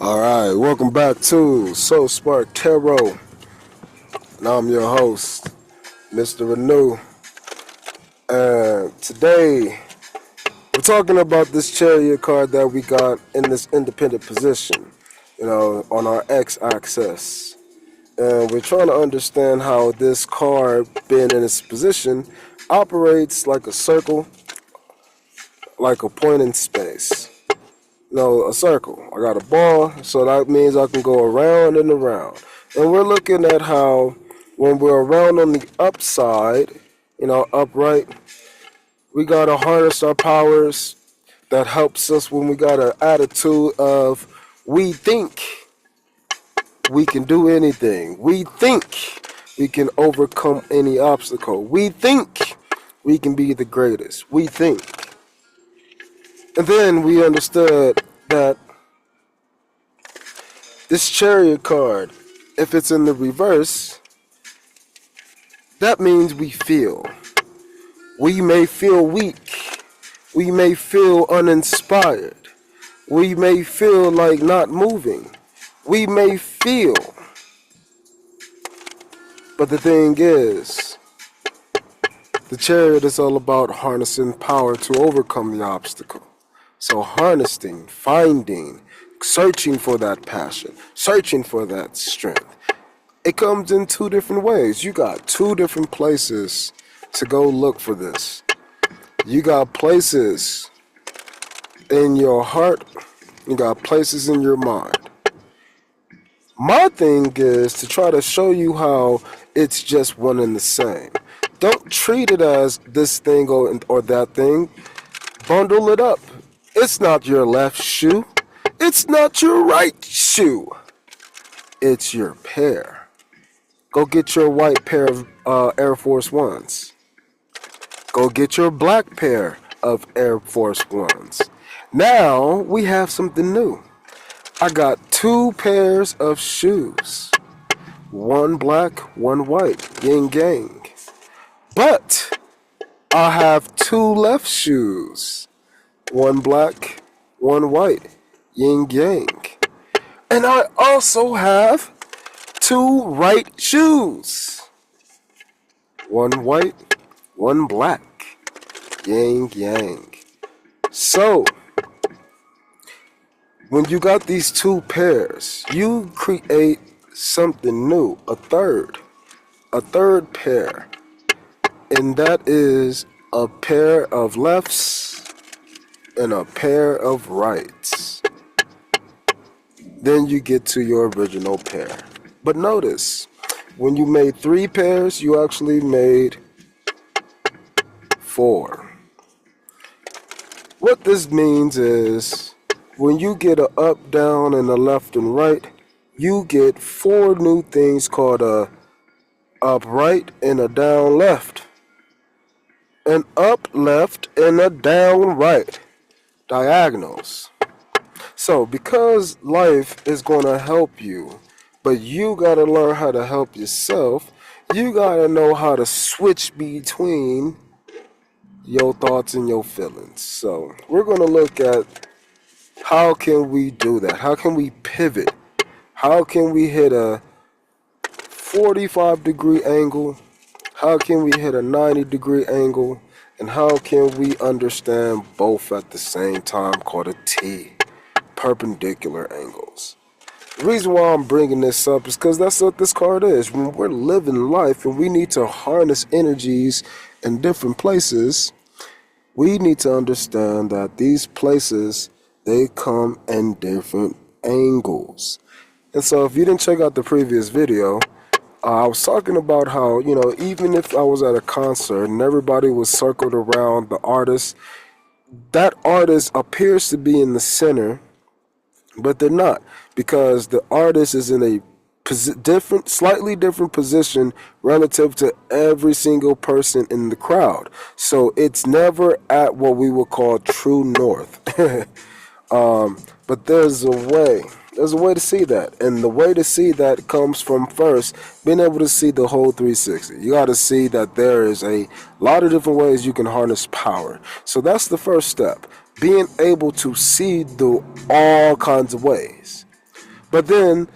Alright, welcome back to Soul Spark Tarot. And I'm your host, Mr. Renew. And today, we're talking about this Chariot card that we got in this independent position, on our x-axis. And we're trying to understand how this card, being in its position, operates like a circle, like a point in space. A circle. I got a ball, so that means I can go around and around. And we're looking at how when we're around on the upside, upright, we got to harness our powers. That helps us when we got an attitude of we think we can do anything. We think we can overcome any obstacle. We think we can be the greatest. We think. And then we understood that this Chariot card, if it's in the reverse, that means we feel. We may feel weak. We may feel uninspired. We may feel like not moving. We may feel. But the thing is, the Chariot is all about harnessing power to overcome the obstacle. So harnessing, finding, searching for that passion, searching for that strength. It comes in two different ways. You got two different places to go look for this. You got places in your heart, you got places in your mind. My thing is to try to show you how it's just one and the same. Don't treat it as this thing or that thing. Bundle it up. It's not your left shoe. It's not your right shoe. It's your pair. Go get your white pair of Air Force Ones. Go get your black pair of Air Force Ones. Now we have something new. I got two pairs of shoes. One black, one white. Yin yang. But I have two left shoes. One black, one white. Yin yang. And I also have two right shoes. One white, one black. Yin yang. So, when you got these two pairs, you create something new, a third pair. And that is a pair of lefts and a pair of rights. Then you get to your original pair. But notice, when you made three pairs, you actually made four. What this means is, when you get a up, down, and a left and right, you get four new things called a up right and a down left. An up left and a down right. Diagonals. So, because life is going to help you, but you got to learn how to help yourself, you got to know how to switch between your thoughts and your feelings. So, we're going to look at how can we do that? How can we pivot? How can we hit a 45-degree angle? How can we hit a 90-degree angle? And how can we understand both at the same time, called a T, perpendicular angles? The reason why I'm bringing this up is because that's what this card is. When we're living life and we need to harness energies in different places, we need to understand that these places, they come in different angles. And so if you didn't check out the previous video, I was talking about how, even if I was at a concert and everybody was circled around the artist, that artist appears to be in the center, but they're not, because the artist is in a slightly different position relative to every single person in the crowd. So it's never at what we would call true north. But there's a way. There's a way to see that. And the way to see that comes from first being able to see the whole 360. You got to see that there is a lot of different ways you can harness power. So that's the first step. Being able to see the all kinds of ways. But then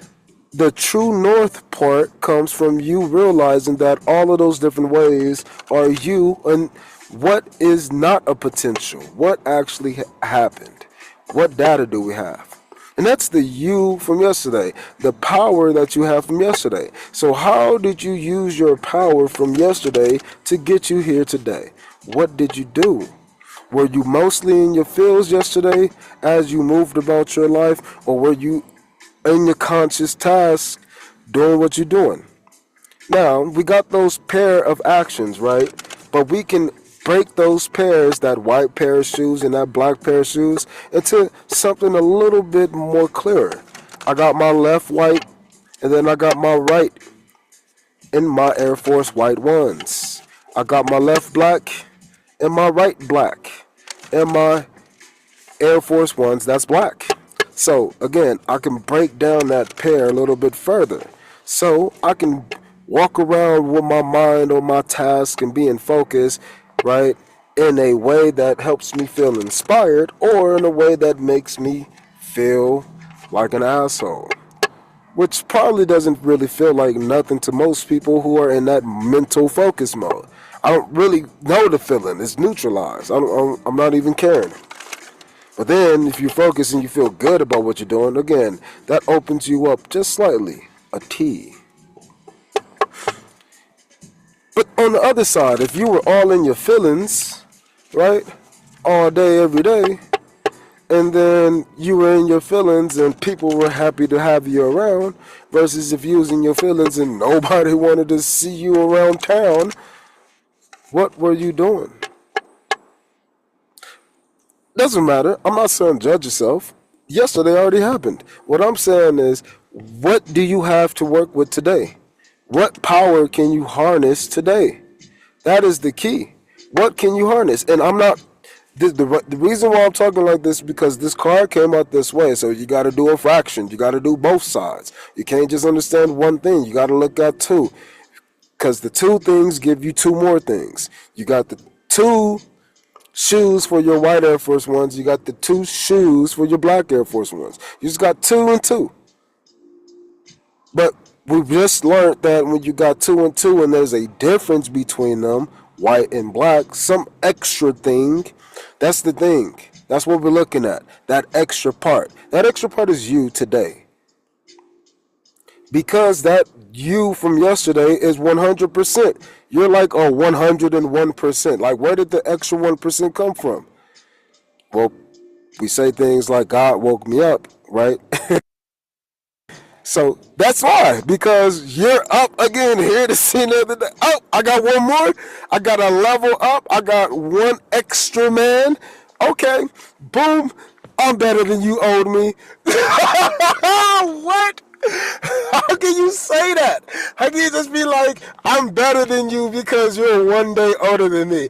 the true north part comes from you realizing that all of those different ways are you, and what is not a potential, what actually happened, what data do we have. And that's the you from yesterday, the power that you have from yesterday. So how did you use your power from yesterday to get you here today? What did you do? Were you mostly in your fields yesterday as you moved about your life, or were you in your conscious task doing what you're doing? Now, we got those pair of actions, right? But we can break those pairs, that white pair of shoes and that black pair of shoes, into something a little bit more clearer. I got my left white, and then I got my right in my Air Force white ones. I got my left black and my right black and my Air Force Ones that's black. So again, I can break down that pair a little bit further. So I can walk around with my mind on my task and be in focus, right? In a way that helps me feel inspired, or in a way that makes me feel like an asshole. Which probably doesn't really feel like nothing to most people who are in that mental focus mode. I don't really know the feeling. It's neutralized. I'm not even caring. But then, if you focus and you feel good about what you're doing, again, that opens you up just slightly. A T. But on the other side, if you were all in your feelings, right, all day, every day, and then you were in your feelings and people were happy to have you around, versus if you was in your feelings and nobody wanted to see you around town, what were you doing? Doesn't matter. I'm not saying judge yourself. Yesterday already happened. What I'm saying is, what do you have to work with today? What power can you harness today? That is the key. What can you harness? And I'm not, the reason why I'm talking like this is because this card came out this way. So you got to do a fraction. You got to do both sides. You can't just understand one thing. You got to look at two. Because the two things give you two more things. You got the two shoes for your white Air Force Ones. You got the two shoes for your black Air Force Ones. You just got two and two. But we've just learned that when you got two and two and there's a difference between them, white and black, some extra thing, that's the thing. That's what we're looking at. That extra part. That extra part is you today. Because that you from yesterday is 100%. You're like a 101%. Like, where did the extra 1% come from? Well, we say things like God woke me up, right? So that's why, because you're up again here to see another day. Oh, I got one more. I got a level up. I got one extra man. Okay, boom. I'm better than you owed me. What? How can you say that? How can you just be like, I'm better than you because you're one day older than me?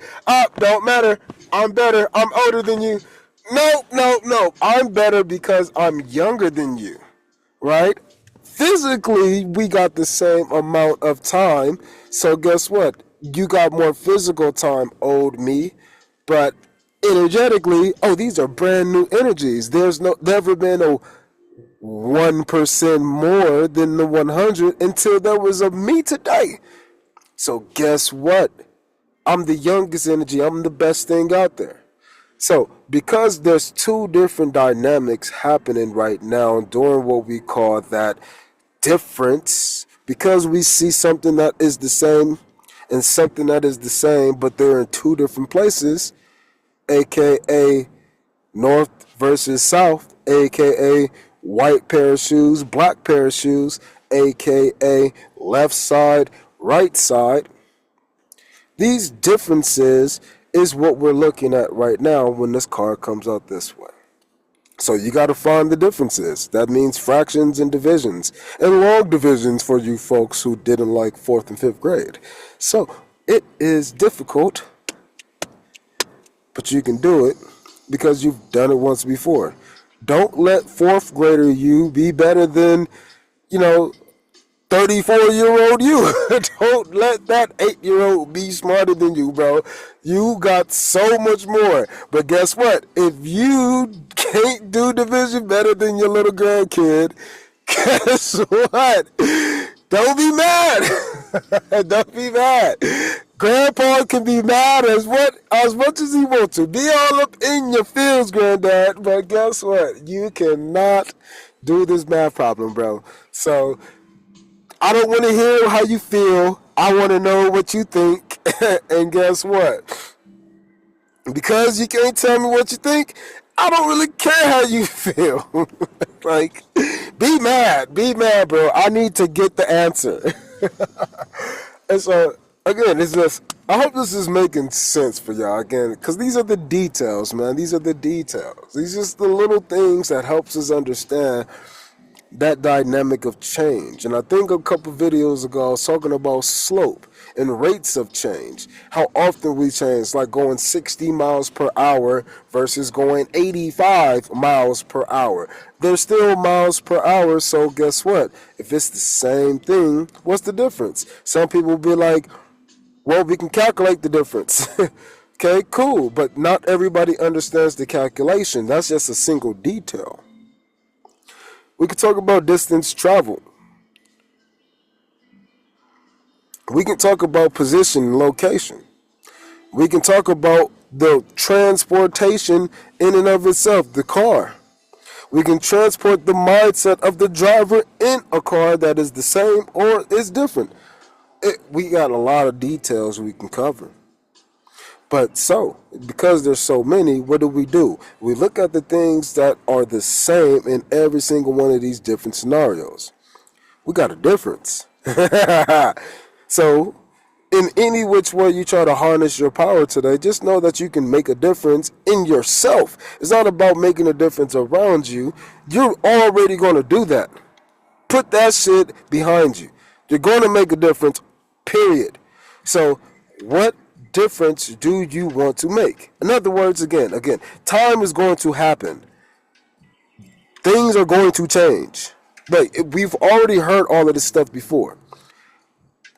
Don't matter. I'm better. I'm older than you. No, no, no. I'm better because I'm younger than you, right? Physically, we got the same amount of time. So guess what? You got more physical time owed me, but energetically, oh, these are brand new energies. There's never been a 1% more than the 100 until there was a me today. So guess what? I'm the youngest energy. I'm the best thing out there. So because there's two different dynamics happening right now during what we call that difference, because we see something that is the same and something that is the same, but they're in two different places, aka north versus south, aka white pair of shoes, black pair of shoes, aka left side, right side. These differences is what we're looking at right now when this card comes out this way. So you got to find the differences. That means fractions and divisions, and long divisions for you folks who didn't like 4th and 5th grade. So it is difficult, but you can do it because you've done it once before. Don't let 4th grader you be better than, 34-year-old you. Don't let that 8-year-old be smarter than you, bro. You got so much more. But guess what? If you can't do division better than your little grandkid, Guess what? Don't be mad. Don't be mad. Grandpa can be mad as much as he wants to. Be all up in your feels, Granddad. But guess what? You cannot do this math problem, bro. So I don't want to hear how you feel. I want to know what you think. And guess what? Because you can't tell me what you think, I don't really care how you feel. Like, be mad, bro. I need to get the answer. And so, again, it's just, I hope this is making sense for y'all, again, because these are the details, man. These are the details. These are just the little things that helps us understand that dynamic of change. And I think a couple videos ago I was talking about slope and rates of change, how often we change, like going 60 miles per hour versus going 85 miles per hour. There's still miles per hour, so guess what? If it's the same thing, what's the difference? Some people will be like, well, we can calculate the difference. Okay, cool, but not everybody understands the calculation. That's just a single detail. We could talk about distance traveled. We can talk about position and location. We can talk about the transportation in and of itself, the car. We can transport the mindset of the driver in a car that is the same or is different. We got a lot of details we can cover. But because there's so many, what do? We look at the things that are the same in every single one of these different scenarios. We got a difference. So, in any which way you try to harness your power today, just know that you can make a difference in yourself. It's not about making a difference around you. You're already going to do that. Put that shit behind you. You're going to make a difference, period. So, what difference do you want to make? In other words, again, time is going to happen. Things are going to change. Like, we've already heard all of this stuff before.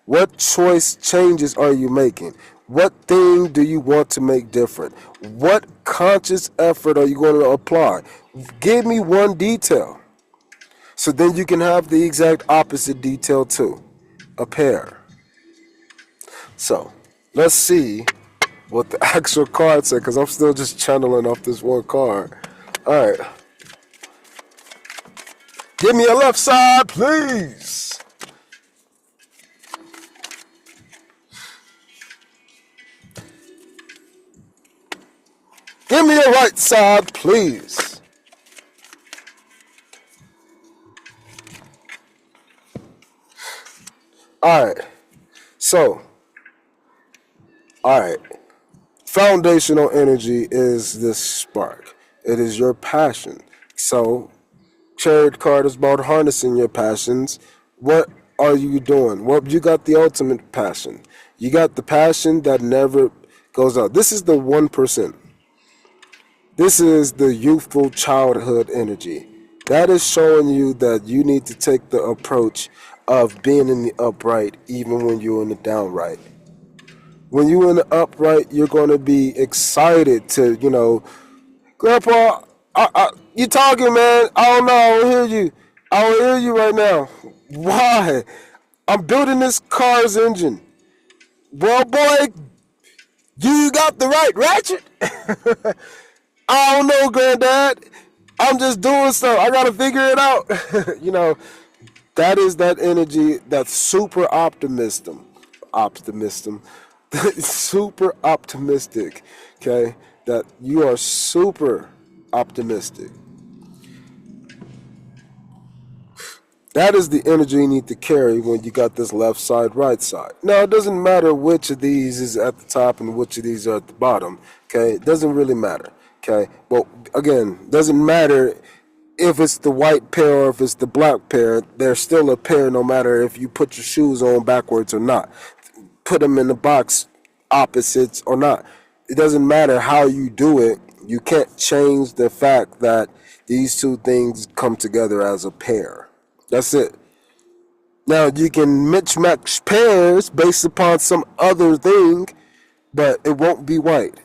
What choice changes are you making? What thing do you want to make different? What conscious effort are you going to apply? Give me one detail. So then you can have the exact opposite detail too. A pair. So, let's see what the actual card said, because I'm still just channeling off this one card. Alright. Give me a left side, please. Give me a right side, please. Alright. So, alright. Foundational energy is this spark. It is your passion. So, Chariot card is about harnessing your passions. What are you doing? Well, you got the ultimate passion. You got the passion that never goes out. This is the 1%. This is the youthful childhood energy. That is showing you that you need to take the approach of being in the upright even when you're in the downright. When you're in the upright, you're going to be excited to, Grandpa, you talking, man. I don't know. I don't hear you. I don't hear you right now. Why? I'm building this car's engine. Well, boy, you got the right ratchet. I don't know, Granddad. I'm just doing stuff. I got to figure it out. That is that energy, that super optimism. Super optimistic, okay? That you are super optimistic. That is the energy you need to carry when you got this left side, right side. Now, it doesn't matter which of these is at the top and which of these are at the bottom, okay? It doesn't really matter, okay? Well, again, doesn't matter if it's the white pair or if it's the black pair. They're still a pair no matter if you put your shoes on backwards or not. Put them in the box opposites or not. It doesn't matter how you do it. You can't change the fact that these two things come together as a pair. That's it. Now, you can mismatch pairs based upon some other thing, but it won't be white.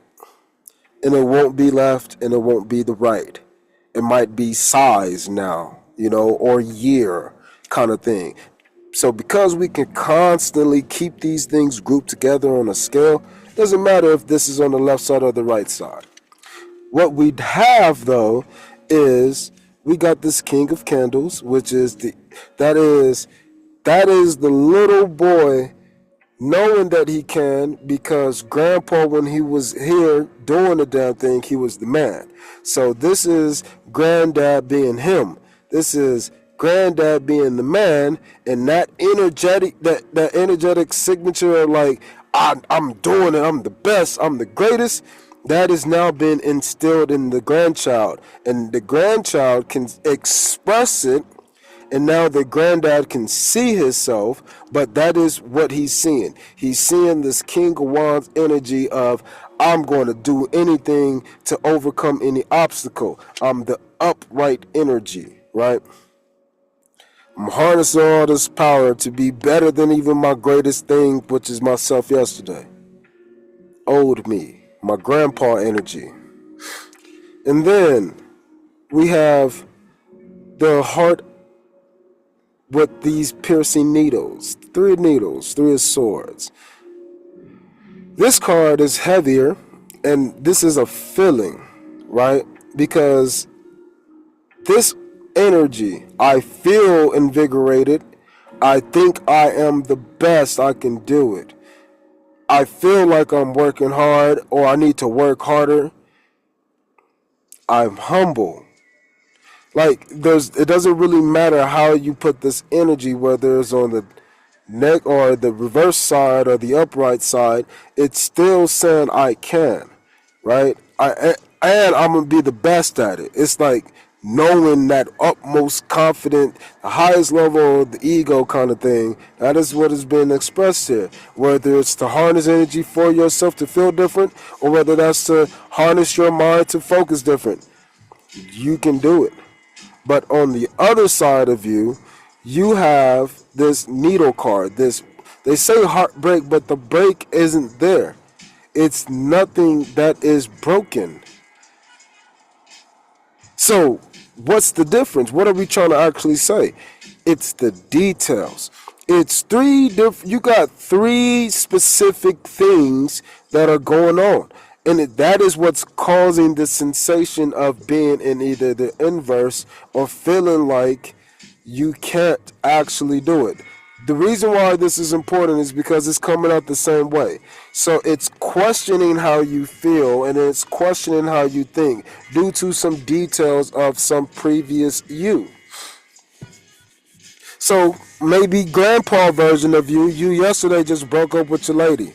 And it won't be left, and it won't be the right. It might be size now. or year kind of thing. So because we can constantly keep these things grouped together on a scale, doesn't matter if this is on the left side or the right side. What we have though is we got this King of Candles, which is that is that is the little boy knowing that he can, because grandpa, when he was here doing the damn thing, he was the man. So this is granddad being him. This is granddad being the man, and that energetic signature of like, I'm doing it, I'm the best, I'm the greatest, that is now been instilled in the grandchild, and the grandchild can express it, and now the granddad can see himself, but that is what he's seeing. He's seeing this King of Wands energy of, I'm going to do anything to overcome any obstacle. I'm the upright energy, right? I'm harnessing all this power to be better than even my greatest thing, which is myself yesterday. Old me, my grandpa energy. And then we have the heart with these piercing needles. 3 needles, 3 swords. This card is heavier, and this is a feeling, right? Because this energy, I feel invigorated. I think I am the best, I can do it. I feel like I'm working hard, or I need to work harder. I'm humble. Like, it doesn't really matter how you put this energy, whether it's on the neck or the reverse side or the upright side. It's still saying I can, right? And I'm gonna be the best at it. It's like knowing that utmost confident, the highest level of the ego kind of thing. That is what has been expressed here. Whether it's to harness energy for yourself to feel different, or whether that's to harness your mind to focus different, you can do it. But on the other side of you, you have this needle card. They say heartbreak, but the break isn't there. It's nothing that is broken. So what's the difference? What are we trying to actually say? It's the details. It's you got 3 specific things that are going on. And that is what's causing the sensation of being in either the inverse or feeling like you can't actually do it. The reason why this is important is because it's coming out the same way. So it's questioning how you feel, and it's questioning how you think due to some details of some previous you. So maybe grandpa version of you yesterday just broke up with your lady.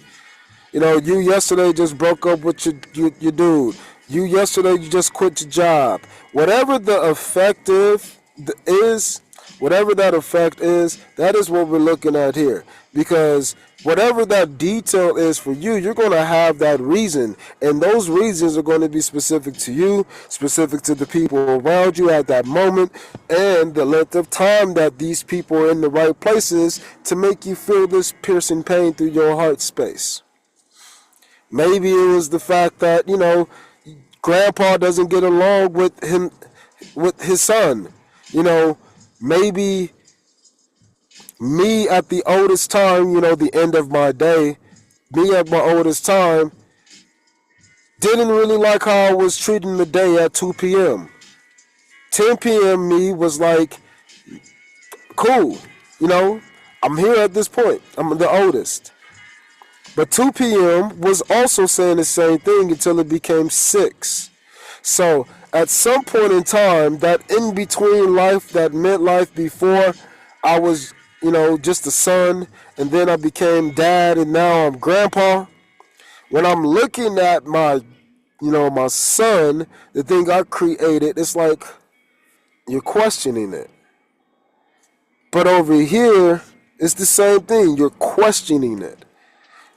You yesterday just broke up with your dude. You yesterday you just quit your job. Whatever the whatever that effect is, that is what we're looking at here. Because whatever that detail is for you, you're going to have that reason. And those reasons are going to be specific to you, specific to the people around you at that moment, and the length of time that these people are in the right places to make you feel this piercing pain through your heart space. Maybe it was the fact that, grandpa doesn't get along with his son. Maybe me at the oldest time, the end of my day, me at my oldest time, didn't really like how I was treating the day at 2 p.m. 10 p.m. me was like, cool, I'm here at this point. I'm the oldest. But 2 p.m. was also saying the same thing until it became 6. So at some point in time, that in-between life, that midlife before I was, just a son, and then I became dad, and now I'm grandpa. When I'm looking at my son, the thing I created, it's like you're questioning it. But over here, it's the same thing. You're questioning it.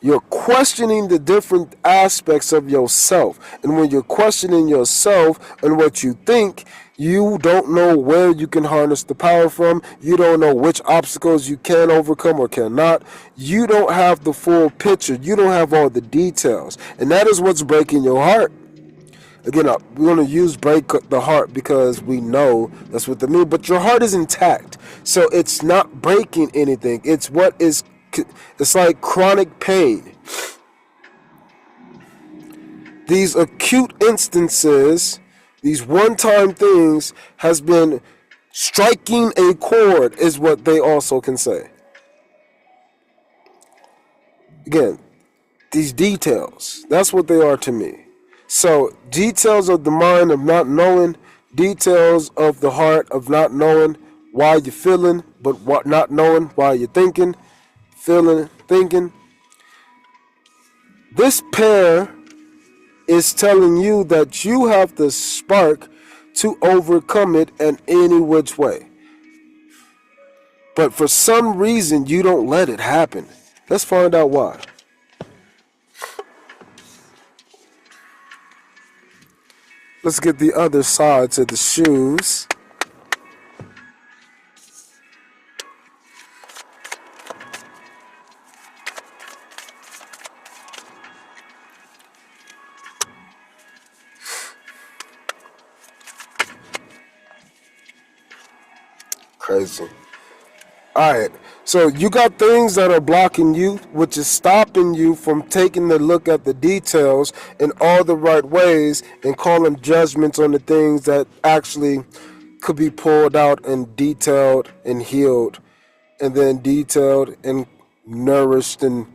You're questioning the different aspects of yourself. And when you're questioning yourself and what you think, you don't know where you can harness the power from. You don't know which obstacles you can overcome or cannot. You don't have the full picture. You don't have all the details. And that is what's breaking your heart. Again, we're going to use break the heart because we know that's what they mean. But your heart is intact, so it's not breaking anything. It's what is. It's like chronic pain. These acute instances, these one-time things, has been striking a chord, is what they also can say. Again, these details, that's what they are to me. So, details of the mind of not knowing, details of the heart of not knowing why you're feeling, but what not knowing why you're thinking, feeling, thinking. This pair is telling you that you have the spark to overcome it in any which way. But for some reason, you don't let it happen. Let's find out why. Let's get the other side to the shoes. Crazy. Alright, so you got things that are blocking you, which is stopping you from taking a look at the details in all the right ways and calling judgments on the things that actually could be pulled out and detailed and healed, and then detailed and nourished. And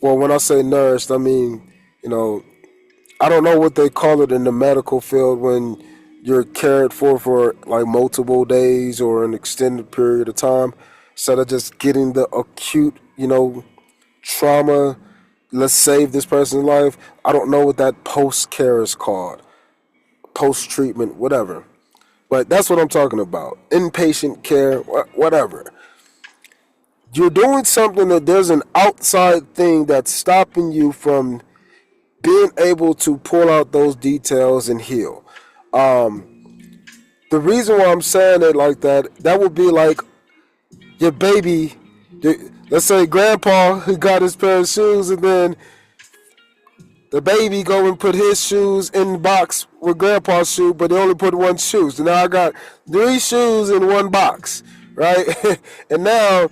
well, when I say nourished, I mean, I don't know what they call it in the medical field when you're cared for like multiple days or an extended period of time, instead of just getting the acute, trauma. Let's save this person's life. I don't know what that post care is called, post treatment, whatever. But that's what I'm talking about. Inpatient care, whatever. You're doing something that there's an outside thing that's stopping you from being able to pull out those details and heal. The reason why I'm saying it like that would be like your baby. Let's say grandpa who got his pair of shoes, and then the baby go and put his shoes in the box with grandpa's shoe, but they only put one shoe. So now I got 3 shoes in one box, right? And now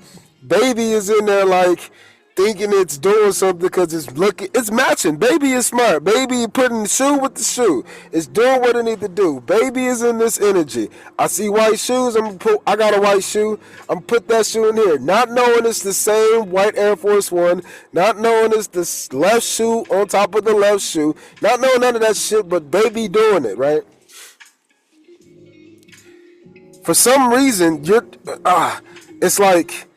baby is in there like thinking it's doing something because it's matching. Baby is smart. Baby putting the shoe with the shoe. It's doing what it need to do. Baby is in this energy. I see white shoes. I got a white shoe. I'm put that shoe in here. Not knowing it's the same white Air Force One. Not knowing it's the left shoe on top of the left shoe. Not knowing none of that shit, but baby doing it, right? For some reason, it's like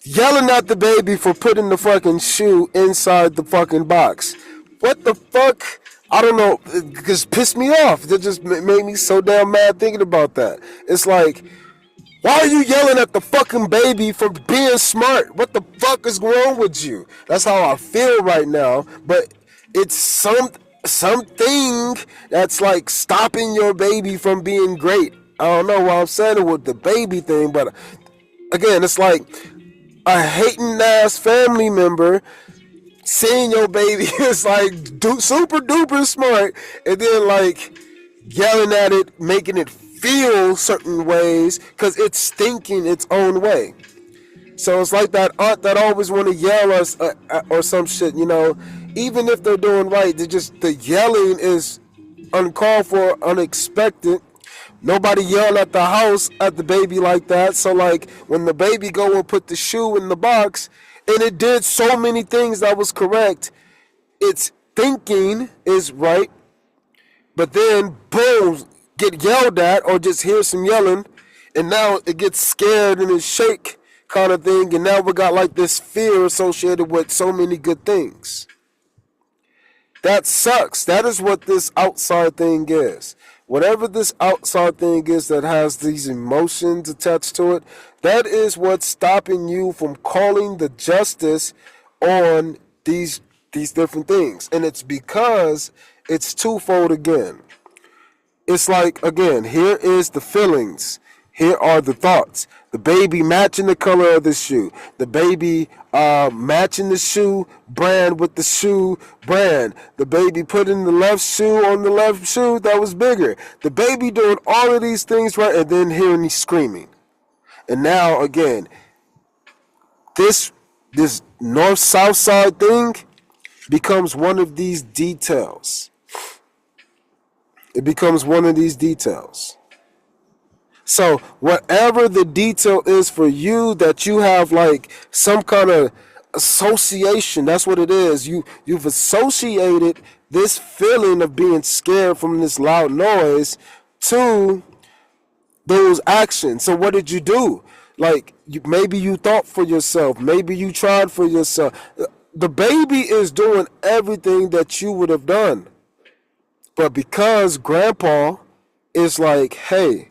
yelling at the baby for putting the fucking shoe inside the fucking box. What the fuck? I don't know. It just pissed me off. It just made me so damn mad thinking about that. It's like, why are you yelling at the fucking baby for being smart? What the fuck is wrong with you? That's how I feel right now. But it's something that's like stopping your baby from being great. I don't know why I'm saying it with the baby thing, but again, it's like a hating ass family member seeing your baby is like super duper smart, and then like yelling at it, making it feel certain ways because it's thinking its own way. So it's like that aunt that always want to yell us or some shit, even if they're doing right, the yelling is uncalled for, unexpected. Nobody yelled at the house at the baby like that. So like when the baby go and put the shoe in the box and it did so many things that was correct, its thinking is right, but then boom, get yelled at or just hear some yelling, and now it gets scared and it shake kind of thing, and now we got like this fear associated with so many good things. That sucks. That is what this outside thing is. Whatever this outside thing is that has these emotions attached to it, that is what's stopping you from calling the justice on these different things. And it's because it's twofold again. It's like, again, here is the feelings. Here are the thoughts. The baby matching the color of the shoe. The baby matching the shoe brand with the shoe brand. The baby putting the left shoe on the left shoe that was bigger. The baby doing all of these things right, and then hearing me screaming. And now again, this north-south side thing becomes one of these details. It becomes one of these details. So whatever the detail is for you that you have like some kind of association, that's what it is. You've associated this feeling of being scared from this loud noise to those actions. So what did you do? Like maybe you thought for yourself, maybe you tried for yourself. The baby is doing everything that you would have done. But because grandpa is like, hey,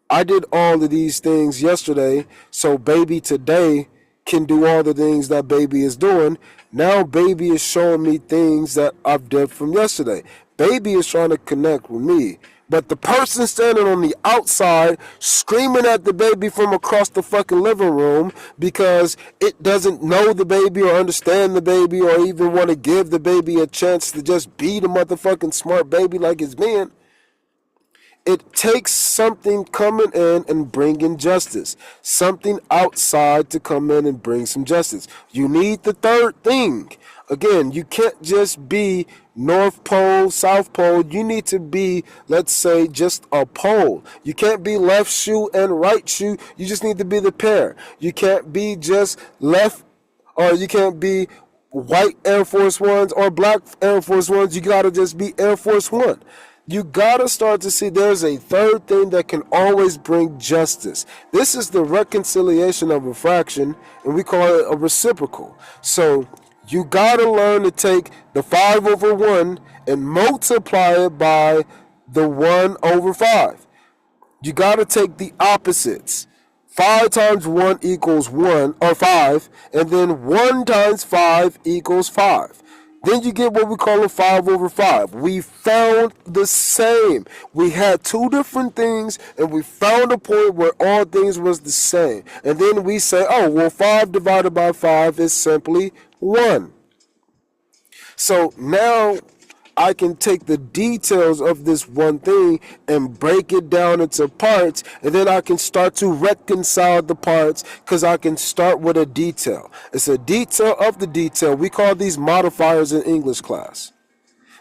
I did all of these things yesterday, so baby today can do all the things that baby is doing. Now baby is showing me things that I've done from yesterday. Baby is trying to connect with me. But the person standing on the outside screaming at the baby from across the fucking living room because it doesn't know the baby or understand the baby or even want to give the baby a chance to just be the motherfucking smart baby like it's being. It takes something coming in and bringing justice. Something outside to come in and bring some justice. You need the third thing. Again, you can't just be North Pole, South Pole. You need to be, let's say, just a pole. You can't be left shoe and right shoe. You just need to be the pair. You can't be just left, or you can't be white Air Force Ones or black Air Force Ones. You gotta just be Air Force One. You gotta start to see there's a third thing that can always bring justice. This is the reconciliation of a fraction, and we call it a reciprocal. So you gotta learn to take the 5/1 and multiply it by the 1/5. You gotta take the opposites. 5 times 1 equals 1 or 5, and then 1 times 5 equals 5. Then you get what we call a 5/5. We found the same. We had two different things, and we found a point where all things was the same. And then we say, oh, well, 5 divided by 5 is simply 1. So now I can take the details of this one thing and break it down into parts, and then I can start to reconcile the parts because I can start with a detail. It's a detail of the detail. We call these modifiers in English class.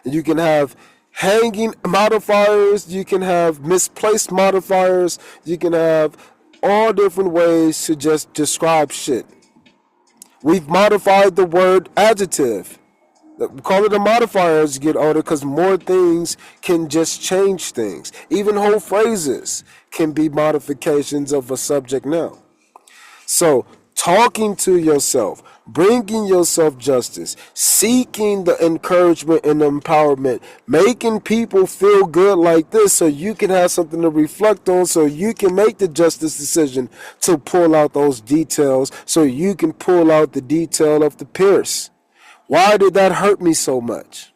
And you can have hanging modifiers, you can have misplaced modifiers, you can have all different ways to just describe shit. We've modified the word adjective. We call it a modifier as you get older because more things can just change things. Even whole phrases can be modifications of a subject now. So talking to yourself, bringing yourself justice, seeking the encouragement and empowerment, making people feel good like this so you can have something to reflect on, so you can make the justice decision to pull out those details, so you can pull out the detail of the pierce. Why did that hurt me so much?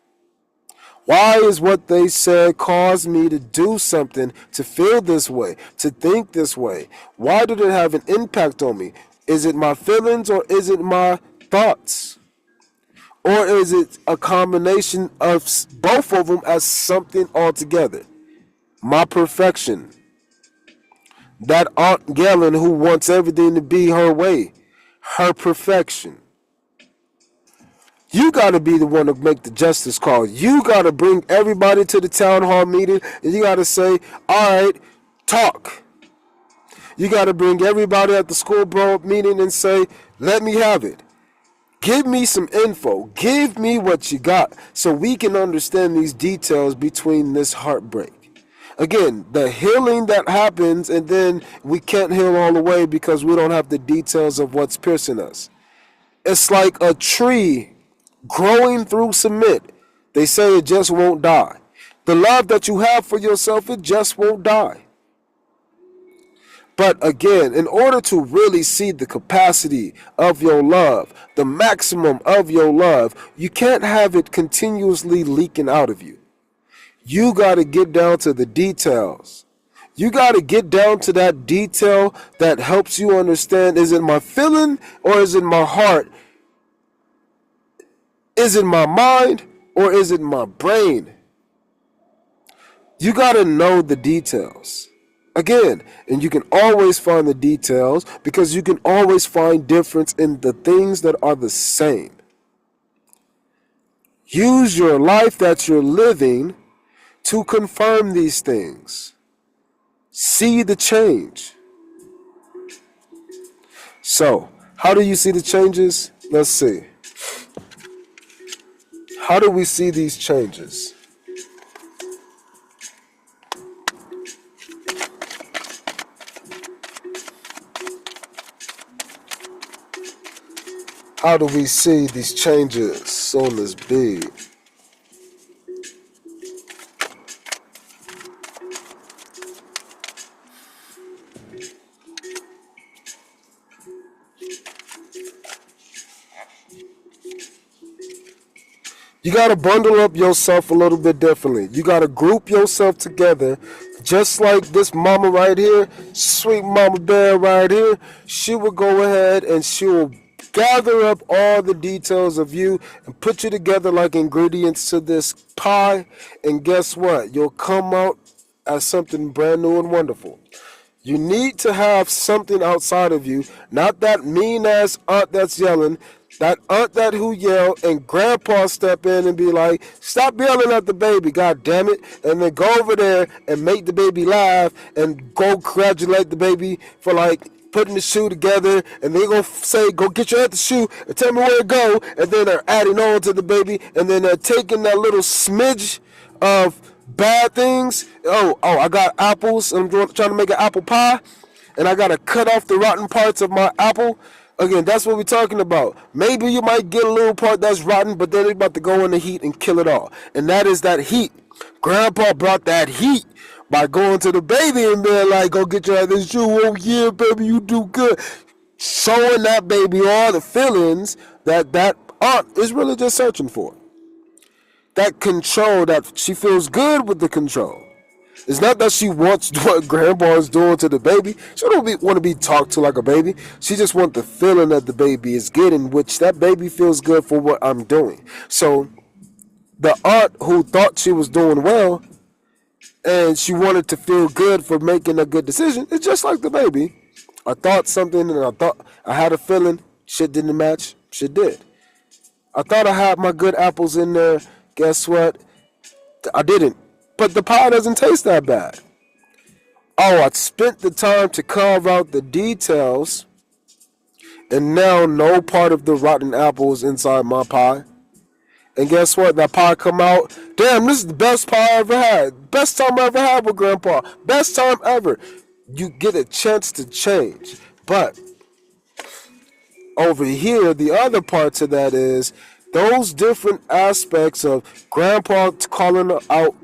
Why is what they said caused me to do something, to feel this way, to think this way? Why did it have an impact on me? Is it my feelings or is it my thoughts? Or is it a combination of both of them as something altogether? My perfection. That Aunt Galen who wants everything to be her way. Her perfection. You got to be the one to make the justice call. You got to bring everybody to the town hall meeting and you got to say, all right, talk. You got to bring everybody at the school board meeting and say, let me have it. Give me some info. Give me what you got so we can understand these details between this heartbreak. Again, the healing that happens, and then we can't heal all the way because we don't have the details of what's piercing us. It's like a tree growing through cement. They say it just won't die. The love that you have for yourself, it just won't die. But again, in order to really see the capacity of your love, the maximum of your love, you can't have it continuously leaking out of you. You got to get down to the details. You got to get down to that detail that helps you understand, is it my feeling or is it my heart? Is it my mind or is it my brain? You got to know the details. Again, and you can always find the details because you can always find difference in the things that are the same. Use your life that you're living to confirm these things. See the change. So, how do you see the changes? Let's see. How do we see these changes? How do we see these changes on this bead? You got to bundle up yourself a little bit differently. You got to group yourself together, just like this mama right here, sweet mama bear right here. She will go ahead and she will gather up all the details of you and put you together like ingredients to this pie. And guess what? You'll come out as something brand new and wonderful. You need to have something outside of you, not that mean ass aunt that's yelling, that aunt that who yell, and grandpa step in and be like, stop yelling at the baby, god damn it, and then go over there and make the baby laugh and go congratulate the baby for like putting the shoe together, and they gonna say, go get your other shoe and tell me where to go, and then they're adding on to the baby, and then they're taking that little smidge of bad things. I got apples. I'm trying to make an apple pie, and I gotta cut off the rotten parts of my apple. Again, that's what we're talking about. Maybe you might get a little part that's rotten, but then it's about to go in the heat and kill it all. And that is that heat. Grandpa brought that heat by going to the baby and being like, go get your other shoe. Oh yeah, baby, you do good. Showing that baby all the feelings that that aunt is really just searching for. That control, that she feels good with the control. It's not that she wants what grandpa is doing to the baby. She don't want to be talked to like a baby. She just wants the feeling that the baby is getting, which that baby feels good for what I'm doing. So the aunt who thought she was doing well and she wanted to feel good for making a good decision, it's just like the baby. I thought something and I had a feeling, shit didn't match, shit did. I thought I had my good apples in there. Guess what? I didn't. But the pie doesn't taste that bad. Oh, I spent the time to carve out the details, and now no part of the rotten apple is inside my pie. And guess what? That pie come out. Damn, this is the best pie I ever had. Best time I ever had with Grandpa. Best time ever. You get a chance to change. But over here, the other part to that is those different aspects of Grandpa calling out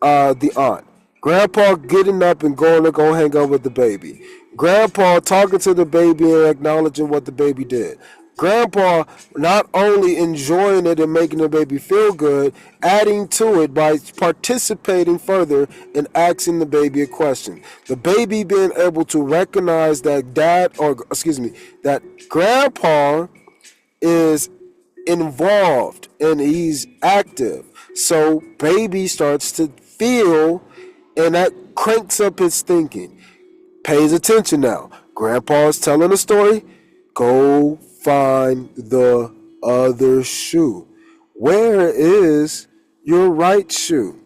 the aunt, Grandpa getting up and going to go hang out with the baby, Grandpa talking to the baby and acknowledging what the baby did, Grandpa not only enjoying it and making the baby feel good, adding to it by participating further and asking the baby a question. The baby being able to recognize that that Grandpa is involved and he's active. So baby starts to feel, and that cranks up his thinking. Pays attention now. Grandpa is telling a story. Go find the other shoe. Where is your right shoe?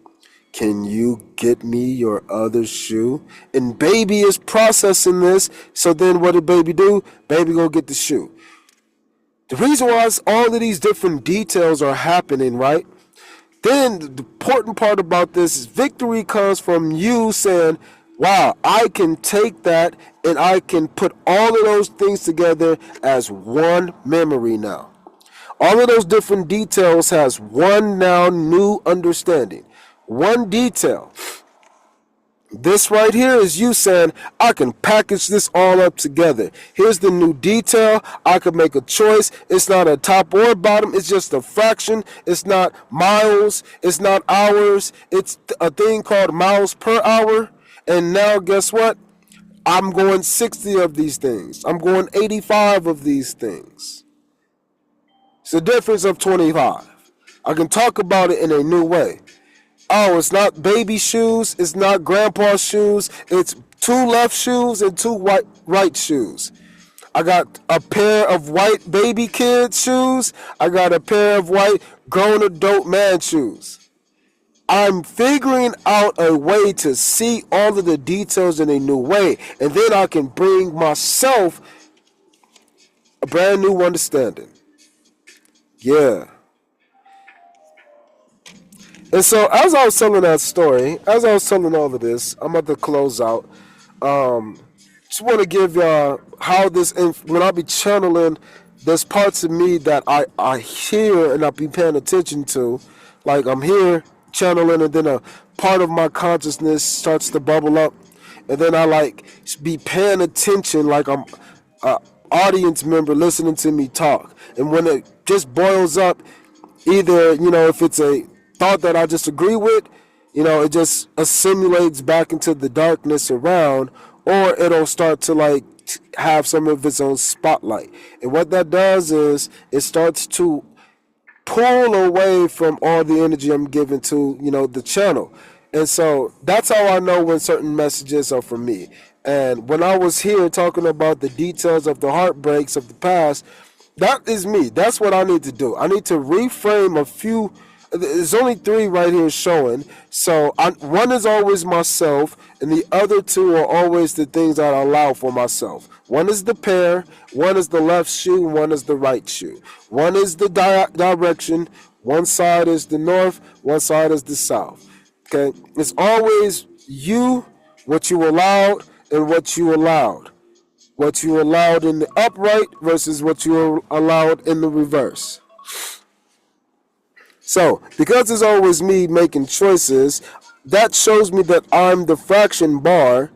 Can you get me your other shoe? And baby is processing this. So then what did baby do? Baby go get the shoe. The reason why all of these different details are happening, right? Then the important part about this is victory comes from you saying, wow, I can take that and I can put all of those things together as one memory now. All of those different details has one now new understanding. One detail. This right here is you saying, I can package this all up together. Here's the new detail. I can make a choice. It's not a top or bottom. It's just a fraction. It's not miles. It's not hours. It's a thing called miles per hour. And now guess what? I'm going 60 of these things. I'm going 85 of these things. It's a difference of 25. I can talk about it in a new way. Oh, it's not baby shoes. It's not grandpa's shoes. It's two left shoes and two right shoes. I got a pair of white baby kid shoes. I got a pair of white grown adult man shoes. I'm figuring out a way to see all of the details in a new way. And then I can bring myself a brand new understanding. Yeah. And so as I was telling that story, as I was telling all of this, I'm about to close out. Just want to give y'all how this, when I be channeling, there's parts of me that I hear and I be paying attention to. Like I'm here channeling and then a part of my consciousness starts to bubble up. And then I like be paying attention like I'm an audience member listening to me talk. And when it just boils up, either, if it's a thought that I just agree with, it just assimilates back into the darkness around, or it'll start to like have some of its own spotlight. And what that does is it starts to pull away from all the energy I'm giving to, the channel. And so that's how I know when certain messages are for me. And when I was here talking about the details of the heartbreaks of the past, that is me. That's what I need to do. I need to reframe a few. There's only 3 right here showing. So one is always myself, and the other 2 are always the things that I allow for myself. One is the pair, one is the left shoe, one is the right shoe. One is the direction, one side is the north, one side is the south. Okay? It's always you, what you allowed, and what you allowed. What you allowed in the upright versus what you allowed in the reverse. So, because it's always me making choices, that shows me that I'm the fraction bar,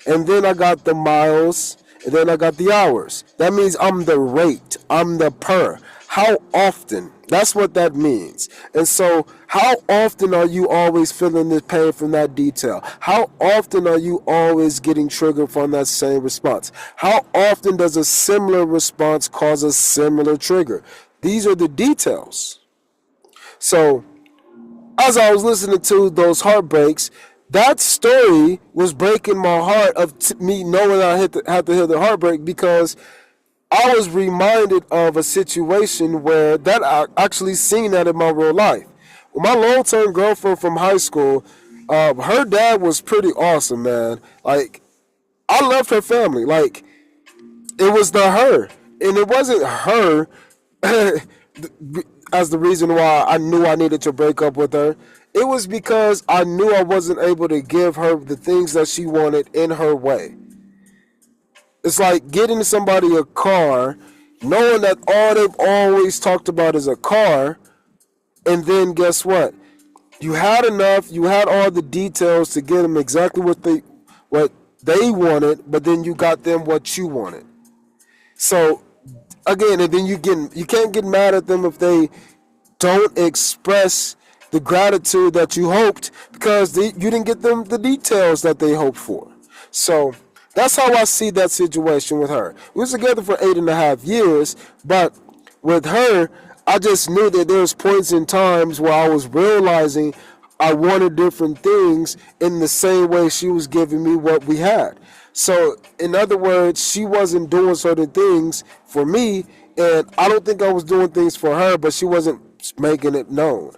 and then I got the miles, and then I got the hours. That means I'm the rate, I'm the per. How often? That's what that means. And so, how often are you always feeling this pain from that detail? How often are you always getting triggered from that same response? How often does a similar response cause a similar trigger? These are the details. So, as I was listening to those heartbreaks, that story was breaking my heart of me knowing I had to hear the heartbreak, because I was reminded of a situation where that I actually seen that in my real life. Well, my long-term girlfriend from high school, her dad was pretty awesome, man. Like, I loved her family. Like, it was her. And it wasn't her as the reason why I knew I needed to break up with her. It was because I knew I wasn't able to give her the things that she wanted in her way. It's like getting somebody a car, knowing that all they've always talked about is a car, and then guess what? You had enough, you had all the details to get them exactly what they wanted, but then you got them what you wanted. So again, and then you can't get mad at them if they don't express the gratitude that you hoped, because you didn't get them the details that they hoped for. So that's how I see that situation with her. We was together for 8.5 years, but with her, I just knew that there was points in times where I was realizing I wanted different things in the same way she was giving me what we had. So, in other words, she wasn't doing certain things for me, and I don't think I was doing things for her, but she wasn't making it known.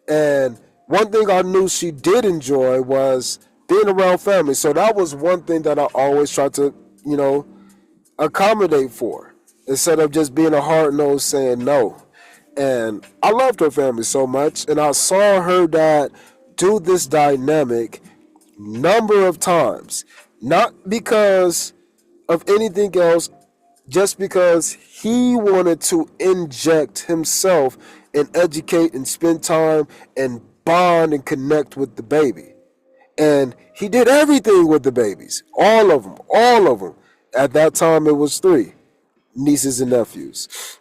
And one thing I knew she did enjoy was being around family. So that was one thing that I always tried to, accommodate for, instead of just being a hard nose saying no. And I loved her family so much, and I saw her dad do this dynamic number of times, not because of anything else, just because he wanted to inject himself and educate and spend time and bond and connect with the baby. And he did everything with the babies, all of them. At that time, it was 3 nieces and nephews.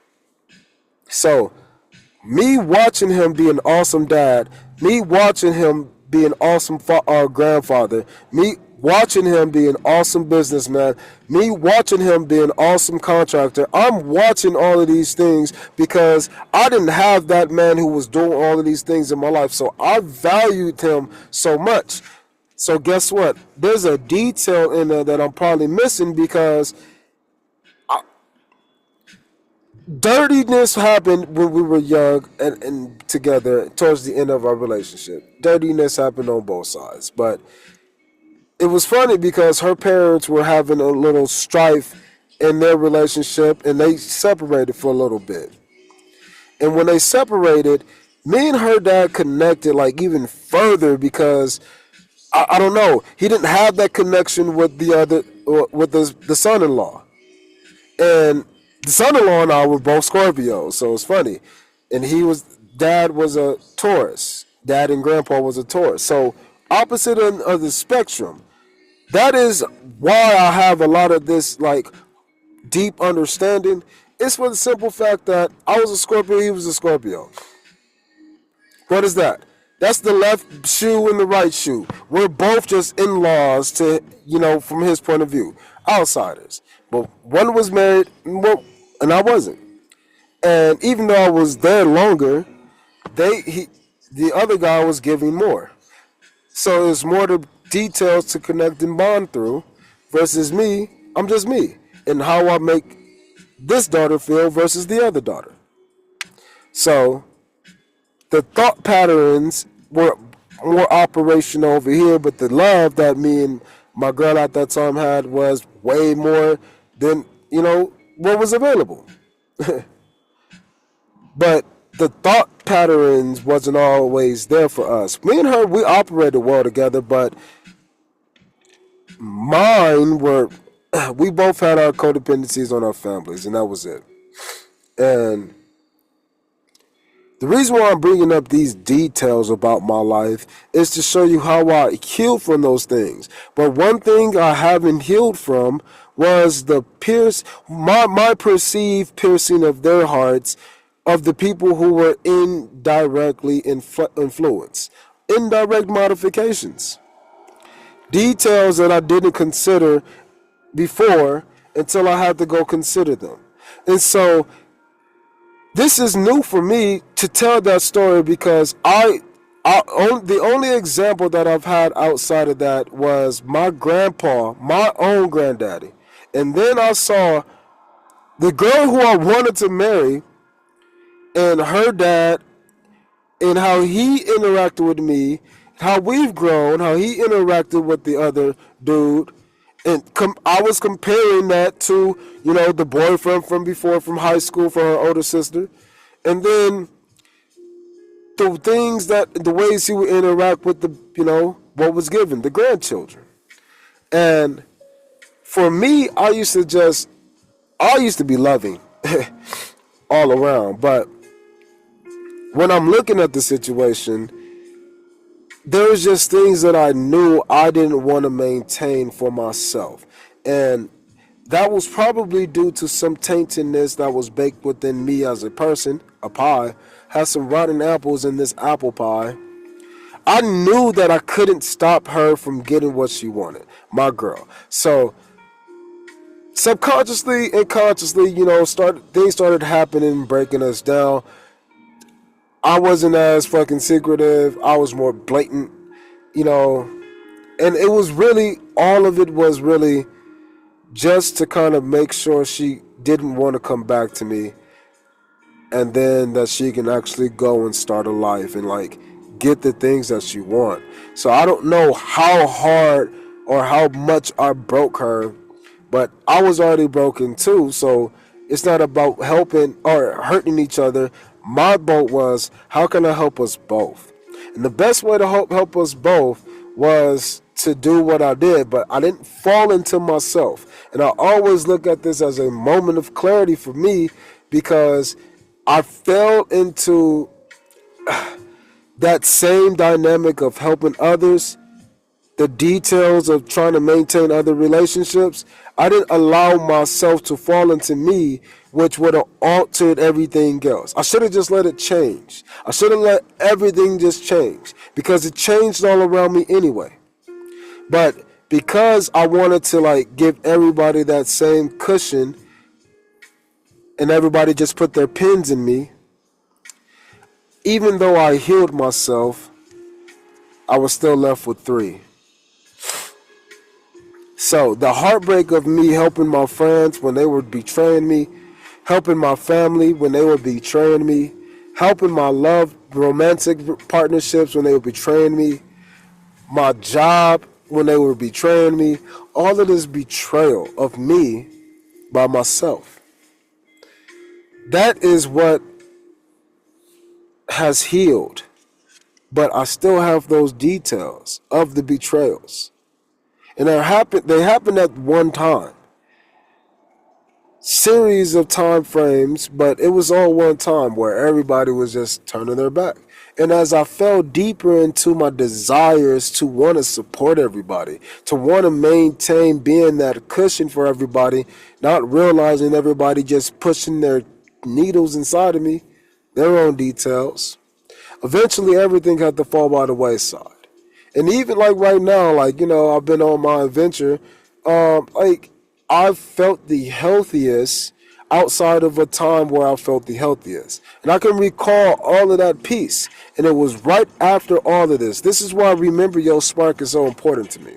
So, me watching him be an awesome dad, me watching him be an awesome grandfather, me watching him be an awesome businessman, me watching him be an awesome contractor. I'm watching all of these things because I didn't have that man who was doing all of these things in my life. So I valued him so much. So guess what? There's a detail in there that I'm probably missing because dirtiness happened when we were young and together towards the end of our relationship. Dirtiness happened on both sides. But it was funny because her parents were having a little strife in their relationship and they separated for a little bit. And when they separated, me and her dad connected like even further because I don't know, he didn't have that connection with the son-in-law. And the son-in-law and I were both Scorpios, so it's funny. And dad was a Taurus. Dad and grandpa was a Taurus. So opposite of the spectrum. That is why I have a lot of this like deep understanding. It's for the simple fact that I was a Scorpio, he was a Scorpio. What is that? That's the left shoe and the right shoe. We're both just in-laws to, from his point of view, outsiders. But one was married, and I wasn't. And even though I was there longer, the other guy was giving more. So there's more to details to connect and bond through versus me. I'm just me and how I make this daughter feel versus the other daughter. So the thought patterns were more operational over here, but the love that me and my girl at that time had was way more than, what was available. But the thought patterns wasn't always there for us. Me and her, we operated well together, but we both had our codependencies on our families, and that was it. And the reason why I'm bringing up these details about my life is to show you how I healed from those things. But one thing I haven't healed from was my perceived piercing of their hearts of the people who were indirectly influenced. Indirect modifications. Details that I didn't consider before until I had to go consider them. And so this is new for me to tell that story because the only example that I've had outside of that was my grandpa, my own granddaddy. And then I saw the girl who I wanted to marry and her dad and how he interacted with me, how we've grown, how he interacted with the other dude. And I was comparing that to, the boyfriend from before, from high school for her older sister. And then the ways he would interact with what was given, the grandchildren. And for me, I used to be loving all around. But when I'm looking at the situation, there's just things that I knew I didn't want to maintain for myself. And that was probably due to some taintedness that was baked within me as a person. A pie has some rotten apples in this apple pie. I knew that I couldn't stop her from getting what she wanted, my girl. So subconsciously and consciously, things started happening, breaking us down. I wasn't as fucking secretive. I was more blatant, and it was really, all of it was really just to kind of make sure she didn't want to come back to me, and then that she can actually go and start a life and like get the things that she want. So I don't know how hard or how much I broke her, but I was already broken too. So it's not about helping or hurting each other. My boat was, how can I help us both? And the best way to help us both was to do what I did, but I didn't fall into myself. And I always look at this as a moment of clarity for me because I fell into that same dynamic of helping others, the details of trying to maintain other relationships. I didn't allow myself to fall into me, which would have altered everything else. I should have just let it change. I should have let everything just change because it changed all around me anyway. But because I wanted to like give everybody that same cushion and everybody just put their pins in me, even though I healed myself, I was still left with 3. So the heartbreak of me helping my friends when they were betraying me, helping my family when they were betraying me, helping my love romantic partnerships when they were betraying me, my job when they were betraying me, all of this betrayal of me by myself. That is what has healed. But I still have those details of the betrayals. And they happened at one time. Series of time frames, but it was all one time where everybody was just turning their back. And as I fell deeper into my desires to want to support everybody, to want to maintain being that cushion for everybody, not realizing everybody just pushing their needles inside of me, their own details, eventually everything had to fall by the wayside. And even like right now, like, I've been on my adventure, like I've felt the healthiest outside of a time where I felt the healthiest. And I can recall all of that peace. And it was right after all of this. This is why Remember Your Spark is so important to me.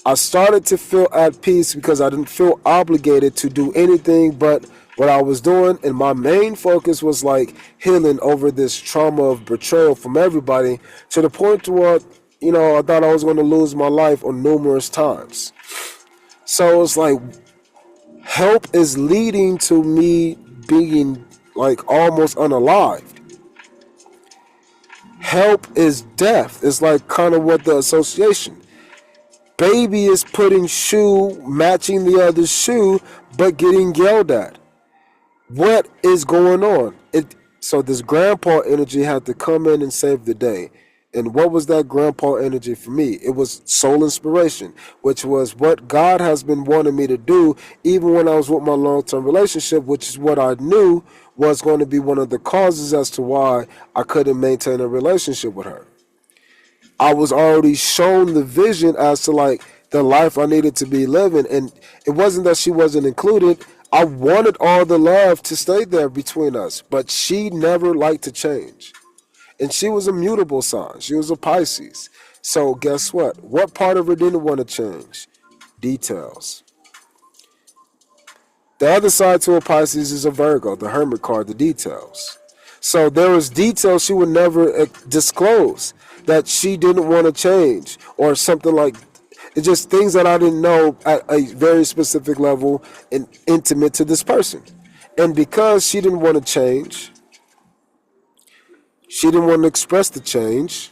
I started to feel at peace because I didn't feel obligated to do anything but what I was doing. And my main focus was like healing over this trauma of betrayal from everybody, to the point to where, I thought I was going to lose my life on numerous times. So it's like help is leading to me being like almost unalived. Help is death. It's like kind of what the association. Baby is putting shoe matching the other shoe, but getting yelled at. What is going on? So this grandpa energy had to come in and save the day. And what was that grandpa energy for me? It was soul inspiration, which was what God has been wanting me to do, even when I was with my long-term relationship, which is what I knew was going to be one of the causes as to why I couldn't maintain a relationship with her. I was already shown the vision as to like the life I needed to be living. And it wasn't that she wasn't included. I wanted all the love to stay there between us, but she never liked to change. And she was a mutable sign. She was a Pisces. So guess what? What part of her didn't want to change? Details. The other side to a Pisces is a Virgo, the Hermit card, the details. So there was details she would never disclose that she didn't want to change, or something like. It's just things that I didn't know at a very specific level and intimate to this person. And because she didn't want to change, she didn't want to express the change,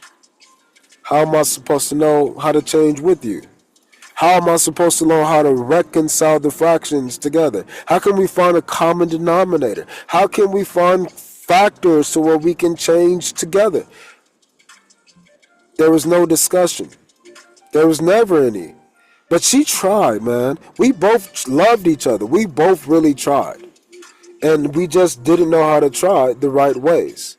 how am I supposed to know how to change with you? How am I supposed to know how to reconcile the fractions together? How can we find a common denominator? How can we find factors to where we can change together? There was no discussion. There was never any. But she tried, man. We both loved each other. We both really tried. And we just didn't know how to try the right ways.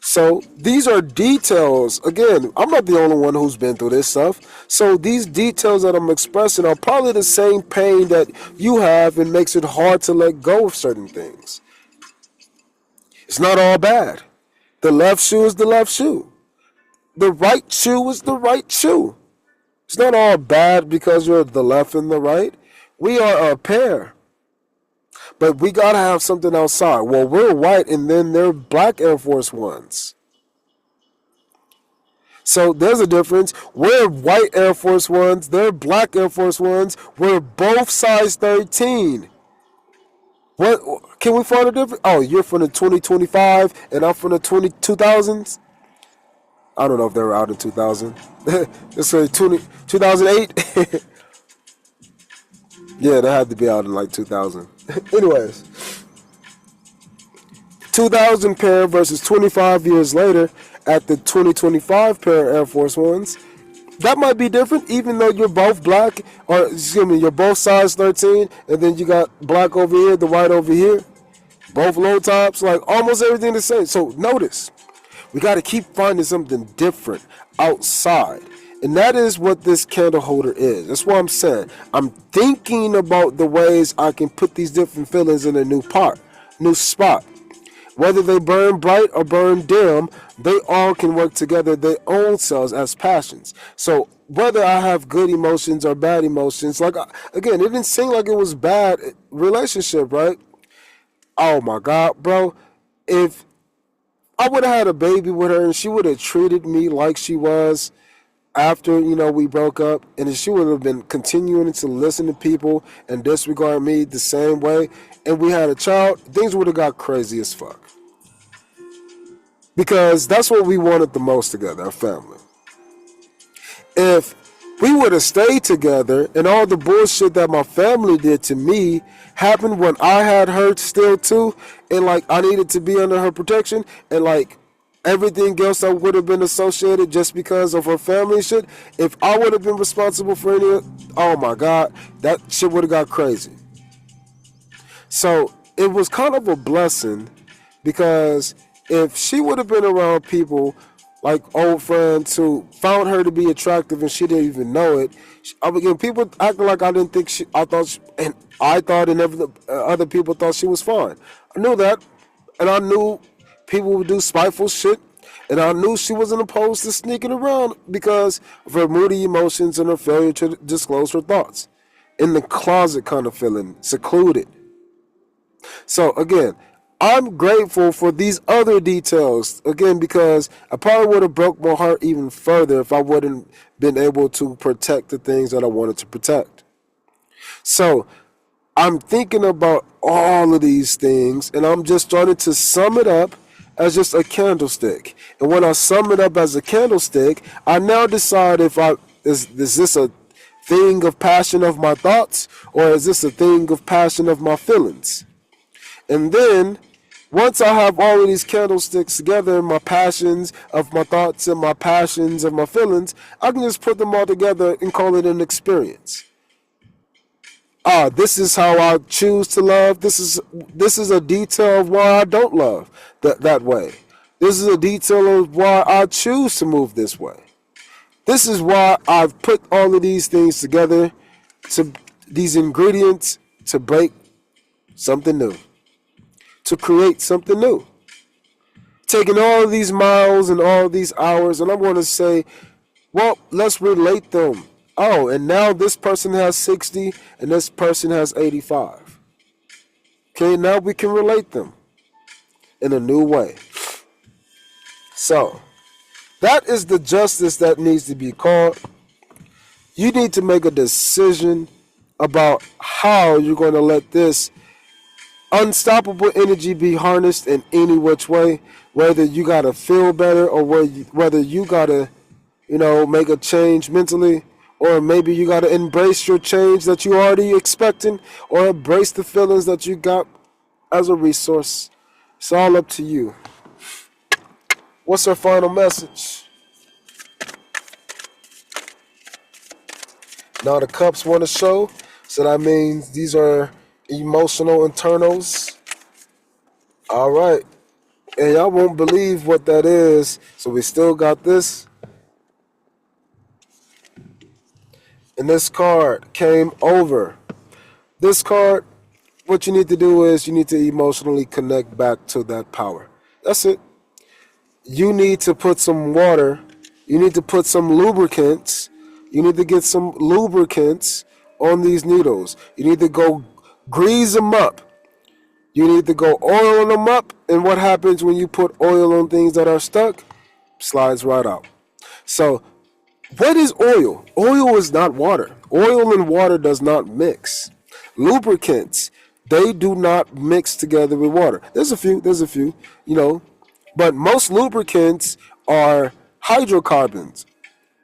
So these are details. Again, I'm not the only one who's been through this stuff. So these details that I'm expressing are probably the same pain that you have, and makes it hard to let go of certain things. It's not all bad. The left shoe is the left shoe. The right shoe is the right shoe. It's not all bad because you're the left and the right. We are a pair. But we got to have something outside. Well, we're white and then they're black Air Force Ones. So there's a difference. We're white Air Force Ones. They're black Air Force Ones. We're both size 13. What can we find a difference? Oh, you're from the 2025 and I'm from the 2000s? I don't know if they were out in 2000. Let's say 2008. Yeah, they had to be out in like 2000. Anyways, 2000 pair versus 25 years later at the 2025 pair of Air Force Ones. That might be different, even though you're both black, or excuse me, you're both size 13, and then you got black over here, the white over here. Both low tops, like almost everything the same. So notice, we got to keep finding something different outside. And that is what this candle holder is. That's what I'm saying. I'm thinking about the ways I can put these different feelings in a new spot. Whether they burn bright or burn dim, they all can work together their own selves as passions. So whether I have good emotions or bad emotions, like again, it didn't seem like it was bad relationship, right? Oh my God, bro. If I would have had a baby with her and she would have treated me like she was after, we broke up, and if she would have been continuing to listen to people and disregard me the same way, and we had a child, things would have got crazy as fuck. Because that's what we wanted the most together, our family. If we would have stayed together and all the bullshit that my family did to me happened when I had her still too, and like I needed to be under her protection, and like everything else that would have been associated just because of her family shit, if I would have been responsible for any, oh my God, that shit would have got crazy. So it was kind of a blessing, because if she would have been around people like old friends who found her to be attractive and she didn't even know it, again, people acting like I didn't think I thought, and other people thought she was fine. I knew that, and I knew people would do spiteful shit, and I knew she wasn't opposed to sneaking around because of her moody emotions and her failure to disclose her thoughts. In the closet kind of feeling, secluded. So again, I'm grateful for these other details, again, because I probably would have broke my heart even further if I wouldn't been able to protect the things that I wanted to protect. So I'm thinking about all of these things, and I'm just starting to sum it up as just a candlestick. And when I sum it up as a candlestick, I now decide if is this a thing of passion of my thoughts, or is this a thing of passion of my feelings? And then once I have all of these candlesticks together, my passions of my thoughts and my passions of my feelings, I can just put them all together and call it an experience. This is how I choose to love. This is a detail of why I don't love that way. This is a detail of why I choose to move this way. This is why I've put all of these things together, to these ingredients, to break something new, to create something new. Taking all of these miles and all of these hours, and I'm going to say, well, let's relate them. Oh, and now this person has 60 and this person has 85. Okay, now we can relate them in a new way. So, that is the justice that needs to be called. You need to make a decision about how you're going to let this unstoppable energy be harnessed in any which way, whether you got to feel better or whether you got to, make a change mentally, or maybe you got to embrace your change that you already expecting, or embrace the feelings that you got as a resource. It's all up to you. What's our final message? Now the cups want to show, so that means these are emotional internals. All right. And y'all won't believe what that is. So we still got this. And this card came over. This card, what you need to do is you need to emotionally connect back to that power. That's it. You need to put some water. You need to put some lubricants. You need to get some lubricants on these needles. You need to go grease them up. You need to go oil them up. And what happens when you put oil on things that are stuck? Slides right out. So what is oil? Oil is not water. Oil and water does not mix. Lubricants, they do not mix together with water. There's a few, but most lubricants are hydrocarbons.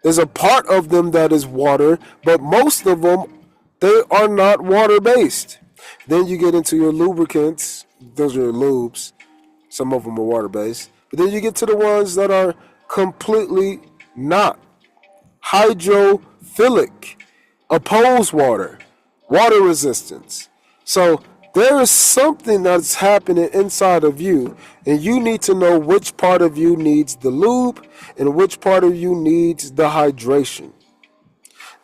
There's a part of them that is water, but most of them, they are not water-based. Then you get into your lubricants. Those are your lubes. Some of them are water-based. But then you get to the ones that are completely not. Hydrophilic, oppose water, water resistance. So There is something that's happening inside of you, and you need to know which part of you needs the lube and which part of you needs the hydration.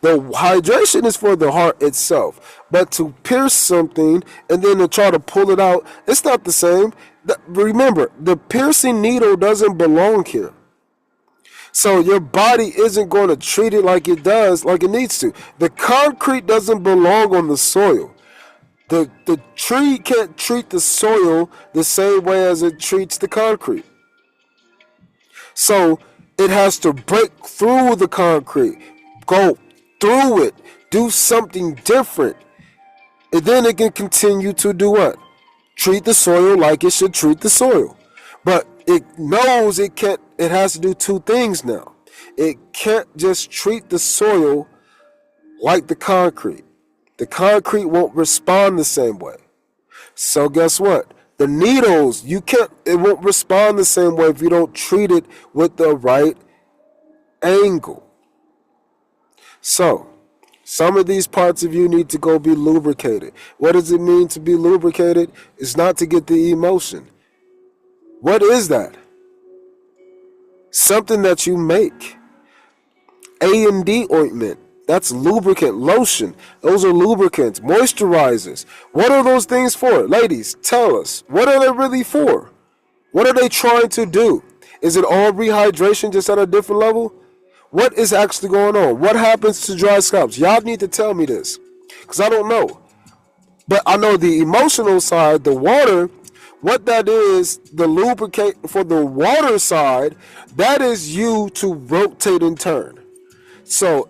The hydration is for the heart itself, but to pierce something and then to try to pull it out, it's not the same. Remember, the piercing needle doesn't belong here. So your body isn't going to treat it like it does, like it needs to. The concrete doesn't belong on the soil. The tree can't treat the soil the same way as it treats the concrete. So it has to break through the concrete, go through it, do something different. And then it can continue to do what? Treat the soil like it should treat the soil. But it knows it can't, it has to do two things now. It can't just treat the soil like the concrete. The concrete won't respond the same way. So guess what? The needles, it won't respond the same way if you don't treat it with the right angle. So, some of these parts of you need to go be lubricated. What does it mean to be lubricated? It's not to get the emotion. What is that? Something that you make. A&D ointment. That's lubricant. Lotion. Those are lubricants. Moisturizers. What are those things for? Ladies, tell us. What are they really for? What are they trying to do? Is it all rehydration just at a different level? What is actually going on? What happens to dry scalps? Y'all need to tell me this, because I don't know. But I know the emotional side, the water, what that is, the lubricant for the water side, that is you to rotate and turn. So,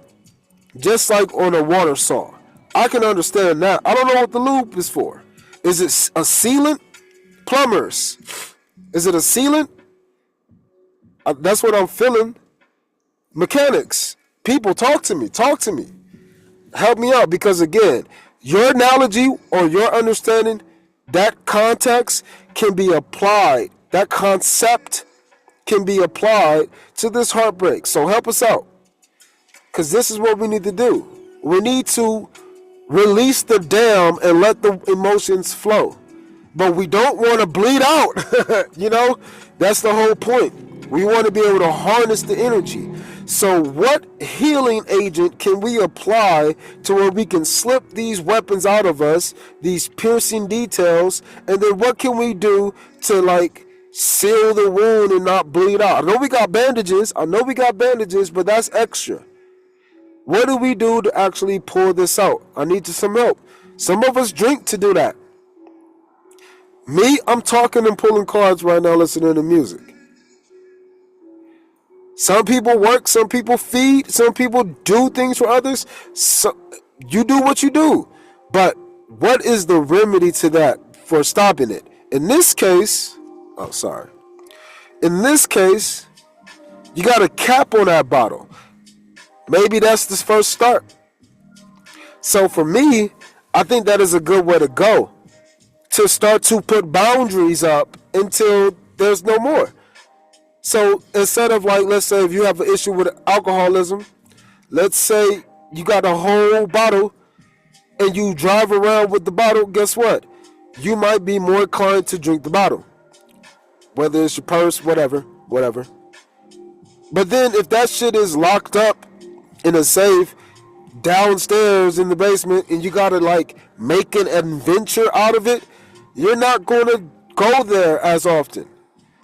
just like on a water saw, I can understand that. I don't know what the lube is for. Is it a sealant? Plumbers. Is it a sealant? That's what I'm feeling. Mechanics, people, talk to me. Help me out, because again, your analogy or your understanding, that context can be applied, that concept can be applied to this heartbreak. So help us out, because this is what we need to do. We need to release the dam and let the emotions flow. But we don't want to bleed out. That's the whole point. We want to be able to harness the energy. So what healing agent can we apply to where we can slip these weapons out of us, these piercing details, and then what can we do to seal the wound and not bleed out? I know we got bandages, but that's extra. What do we do to actually pull this out? I need some help. Some of us drink to do that. Me, I'm talking and pulling cards right now, listening to music. Some people work, some people feed, some people do things for others. So you do what you do. But what is the remedy to that for stopping it? In this case, you got a cap on that bottle. Maybe that's the first start. So for me, I think that is a good way to go. To start to put boundaries up until there's no more. So instead of let's say if you have an issue with alcoholism, let's say you got a whole bottle and you drive around with the bottle, guess what? You might be more inclined to drink the bottle. Whether it's your purse, whatever. But then if that shit is locked up in a safe downstairs in the basement and you gotta make an adventure out of it, you're not gonna go there as often.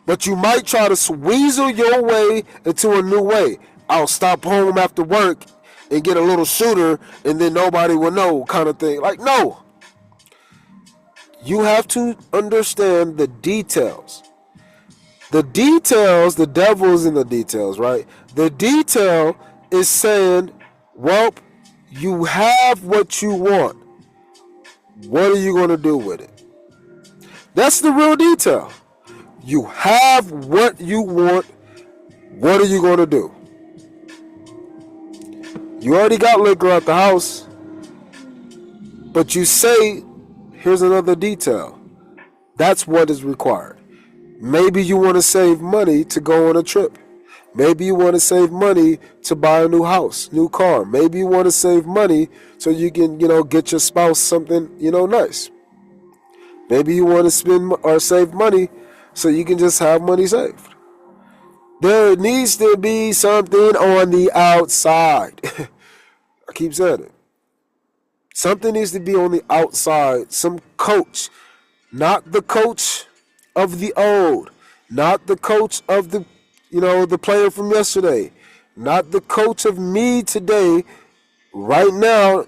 But you might try to weasel your way into a new way. I'll stop home after work and get a little shooter and then nobody will know kind of thing. No. You have to understand the details. The details, the devil's in the details, right? The detail is saying, well, you have what you want. What are you going to do with it? That's the real detail. You have what you want. What are you going to do? You already got liquor at the house. But you say, here's another detail. That's what is required. Maybe you want to save money to go on a trip. Maybe you want to save money to buy a new house, new car. Maybe you want to save money so you can, get your spouse something, nice. Maybe you want to spend or save money so you can just have money saved. There needs to be something on the outside. I keep saying it. Something needs to be on the outside. Some coach. Not the coach of the old. Not the coach of the player from yesterday. Not the coach of me today, right now,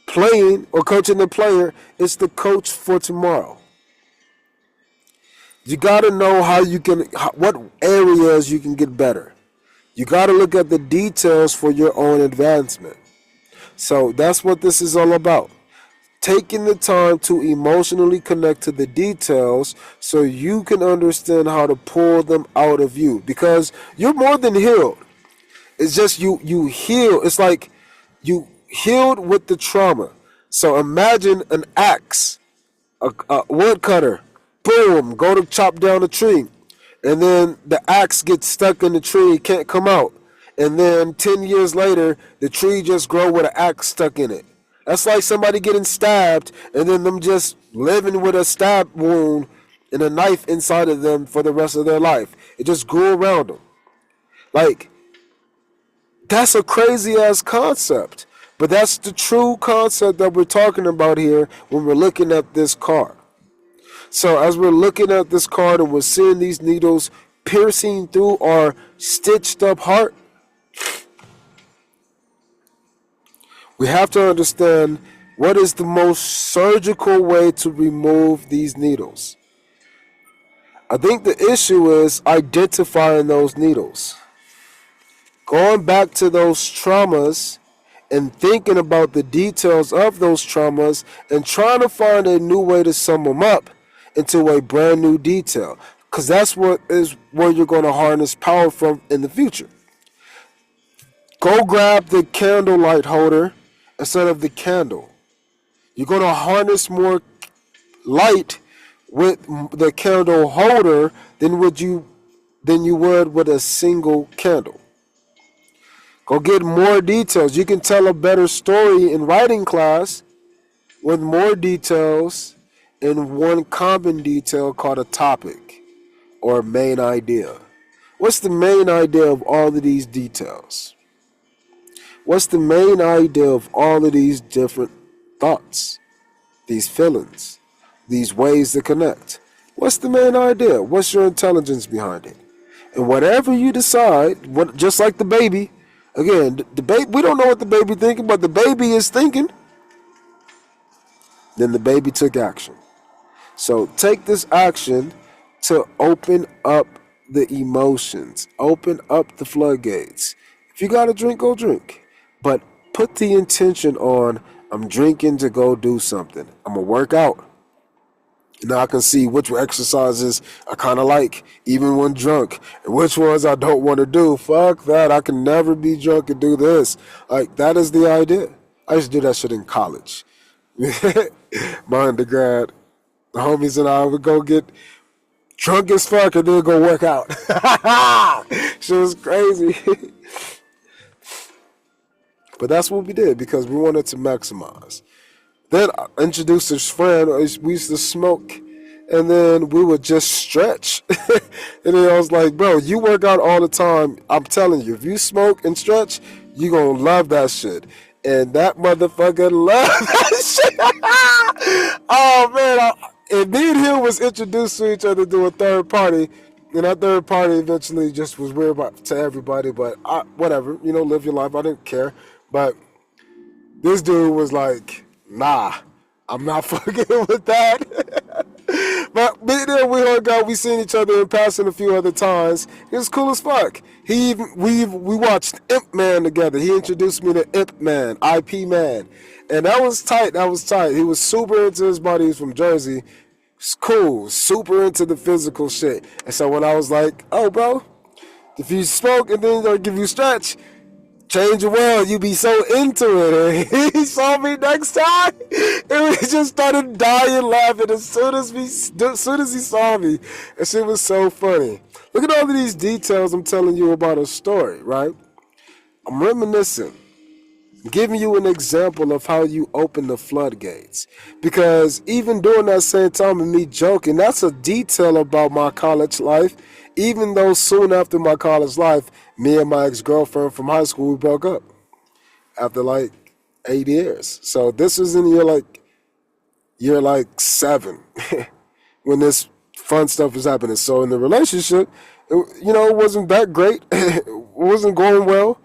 playing or coaching the player. It's the coach for tomorrow. You got to know what areas you can get better. You got to look at the details for your own advancement. So that's what this is all about. Taking the time to emotionally connect to the details so you can understand how to pull them out of you. Because you're more than healed. It's just you heal. It's like you healed with the trauma. So imagine an axe, a woodcutter. Boom, go to chop down a tree. And then the axe gets stuck in the tree, can't come out. And then 10 years later, the tree just grow with an axe stuck in it. That's like somebody getting stabbed and then them just living with a stab wound and a knife inside of them for the rest of their life. It just grew around them. Like, that's a crazy ass concept. But that's the true concept that we're talking about here when we're looking at this card. So as we're looking at this card and we're seeing these needles piercing through our stitched up heart, we have to understand what is the most surgical way to remove these needles. I think the issue is identifying those needles. Going back to those traumas and thinking about the details of those traumas and trying to find a new way to sum them up into a brand new detail. Because that's where you're going to harness power from in the future. Go grab the candlelight holder instead of the candle. You're going to harness more light with the candle holder than you would with a single candle. Go get more details. You can tell a better story in writing class with more details in one common detail called a topic or main idea. What's the main idea of all of these details? What's the main idea of all of these different thoughts, these feelings, these ways to connect? What's the main idea? What's your intelligence behind it? And whatever you decide, just like the baby, again, the baby, we don't know what the baby thinking, but the baby is thinking. Then the baby took action. So take this action to open up the emotions, open up the floodgates. If you got to drink, go drink. But put the intention on, I'm drinking to go do something. I'm going to work out. Now I can see which exercises I kind of like, even when drunk, and which ones I don't want to do. Fuck that. I can never be drunk and do this. Like, that is the idea. I used to do that shit in college. My undergrad, the homies and I would go get drunk as fuck and then go work out. Shit was crazy. But that's what we did because we wanted to maximize. Then I introduced this friend. We used to smoke, and then we would just stretch. And then I was like, bro, you work out all the time. I'm telling you, if you smoke and stretch, you going to love that shit. And that motherfucker loved that shit. Oh, man. And me and him was introduced to each other through a third party. And that third party eventually just was weird to everybody. But whatever, live your life. I didn't care. But this dude was like, nah, I'm not fucking with that. But me and him, we hung out. We seen each other in passing a few other times. He was cool as fuck. We watched Imp Man together. He introduced me to Imp Man, IP Man. And that was tight. He was super into his body. He's from Jersey. It's cool. Super into the physical shit. And so when I was like, oh, bro, if you smoke and then they'll give you stretch, change your world, you be so into it. And he saw me next time, and we just started dying laughing as soon as he saw me. And shit was so funny. Look at all of these details I'm telling you about a story, right? I'm reminiscing. Giving you an example of how you open the floodgates. Because even during that same time of me joking, that's a detail about my college life. Even though soon after my college life, me and my ex-girlfriend from high school, we broke up after like 8 years. So this was in year like 7 when this fun stuff was happening. So in the relationship, it wasn't that great. It wasn't going well,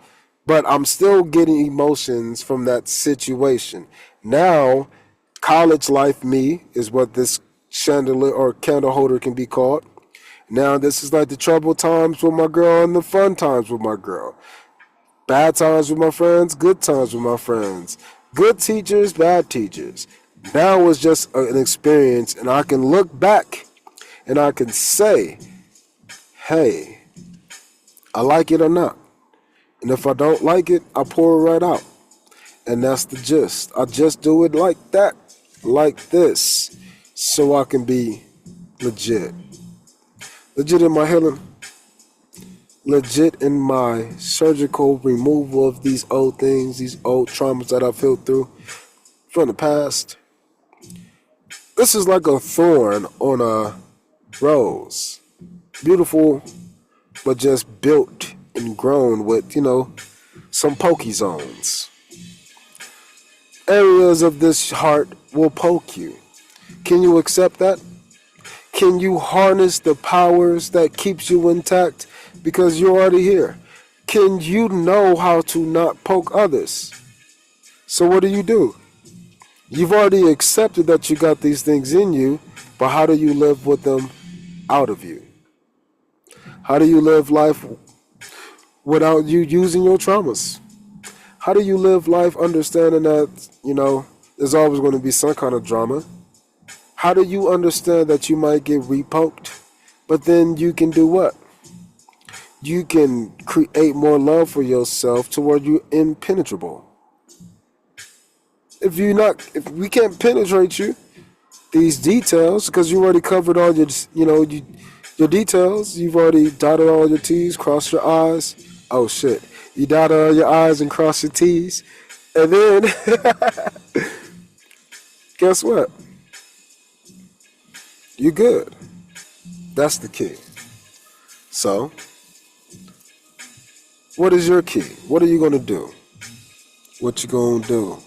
but I'm still getting emotions from that situation. Now, college life me is what this chandelier or candle holder can be called. Now, this is like the troubled times with my girl and the fun times with my girl. Bad times with my friends, good times with my friends. Good teachers, bad teachers. Now it's just an experience, and I can look back and I can say, hey, I like it or not. And if I don't like it, I pour it right out. And that's the gist. I just do it like that, like this, so I can be legit. Legit in my healing. Legit in my surgical removal of these old things, these old traumas that I've healed through from the past. This is like a thorn on a rose. Beautiful, but just built and grown with, some pokey zones. Areas of this heart will poke you. Can you accept that? Can you harness the powers that keeps you intact because you're already here? Can you know how to not poke others? So what do? You've already accepted that you got these things in you, but how do you live with them out of you? How do you live life without you using your traumas? How do you live life understanding that, there's always going to be some kind of drama? How do you understand that you might get repoked, but then you can do what? You can create more love for yourself to where you're impenetrable. If we can't penetrate you, these details, because you already covered all your details. You've already dotted all your T's, crossed your I's. Oh shit. You dotted all your I's and crossed your T's. And then, guess what? You're good. That's the key. So, what is your key? What are you going to do? What you going to do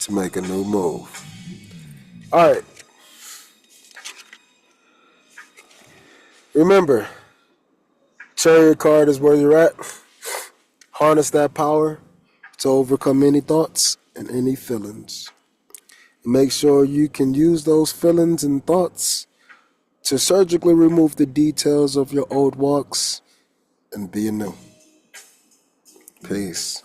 to make a new move? All right. Remember, chariot card is where you're at. Harness that power to overcome any thoughts and any feelings. Make sure you can use those feelings and thoughts to surgically remove the details of your old walks and be anew. Peace.